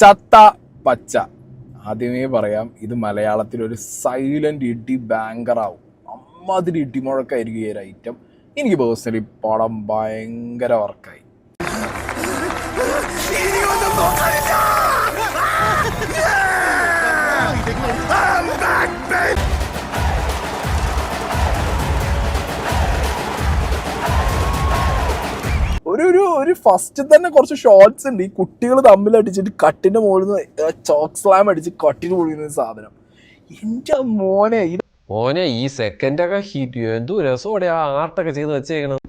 ചത്ത പച്ച. ആദ്യമേ പറയാം, ഇത് മലയാളത്തിൽ ഒരു സൈലന്റ് ഇടി ബാങ്കർ ആവും. അമ്മാതിരി ഇടിമുഴക്കായിരിക്കും ഈ ഒരു ഐറ്റം. എനിക്ക് പേഴ്സണലി പടം ഭയങ്കര വർക്കായി. ഒരു ഫസ്റ്റ് തന്നെ കുറച്ച് ഷോർട്സ് ഉണ്ട്. ഈ കുട്ടികൾ തമ്മിൽ അടിച്ചിട്ട് കട്ടിന്റെ മുകളിൽ നിന്ന് ചോക്ക് സ്ലാം അടിച്ച് കട്ടിന് പൊളിയുന്ന സാധനം. എന്റെ മോനെ ഈ സെക്കൻഡൊക്കെ ഹിറ്റ് എന്തു രസോടെ ആ ആർട്ടൊക്കെ ചെയ്ത് വെച്ചേക്കണം.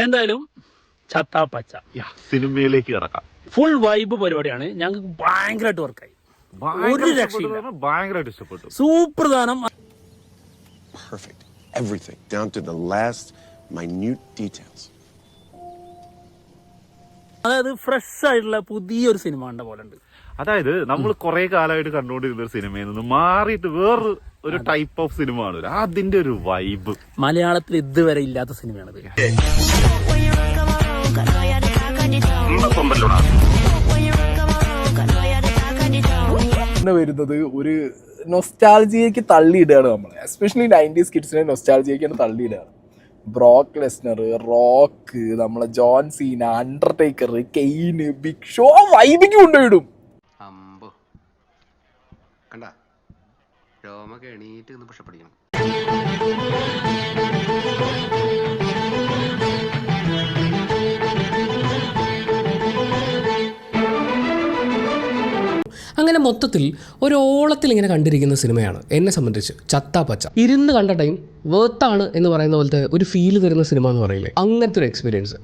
എന്തായാലും ചത്താപ്പച്ച സിനിമയിലേക്ക് കിടക്കാം. ഫുൾ വൈബ് പരിപാടിയാണ്. ഞങ്ങൾക്ക് ഭയങ്കരമായിട്ട് വർക്കായി. ഒരു രക്ഷയില്ല, ഭയങ്കരമായിട്ട് ഇഷ്ടപ്പെട്ടു. സൂപ്പർ ദാനം. Perfect. Everything down to the last minute details. അതായത് ഫ്രഷ് ആയിട്ടുള്ള പുതിയൊരു സിനിമ കണ്ട പോലെ ഉണ്ട്. അതായത് നമ്മൾ കുറെ കാലമായിട്ട് കണ്ടുകൊണ്ടിരുന്ന ഒരു സിനിമയിൽ നിന്ന് മാറിയിട്ട് വേറൊരു ടൈപ്പ് ഓഫ് സിനിമ ആണ്. അതിന്റെ ഒരു വൈബ് മലയാളത്തിൽ ഇതുവരെ ഇല്ലാത്ത സിനിമയാണിത്. വരുന്നത് ഒരു നൊസ്റ്റാൾജിയക്ക് തള്ളിയിടുകയാണ് നമ്മൾ. എസ്പെഷ്യലി 90s കിഡ്സിനെ നൊസ്റ്റാൾജിയക്കാണ് തള്ളിയിടുകയാണ്. ബ്രോക്ക് ലെസ്നർ, റോക്ക്, നമ്മളെ John Cena, Undertaker, Kane, Big Show വൈബിക്ക് കൊണ്ടുപോയിടും. അമ്പോ കണ്ട രോമൊക്കെ എണീറ്റ് പുഷപ്പടിക്കണം. അങ്ങനെ മൊത്തത്തിൽ ഒരു ഓളത്തിൽ ഇങ്ങനെ കണ്ടിരിക്കുന്ന സിനിമയാണ് എന്നെ സംബന്ധിച്ച് ചത്താപ്പച്ച. ഇരുന്ന് കണ്ട ടൈം വേർത്താണ് എന്ന് പറയുന്ന പോലത്തെ ഒരു ഫീല് തരുന്ന സിനിമ എന്ന് പറയില്ലേ, അങ്ങനത്തെ ഒരു എക്സ്പീരിയൻസ്.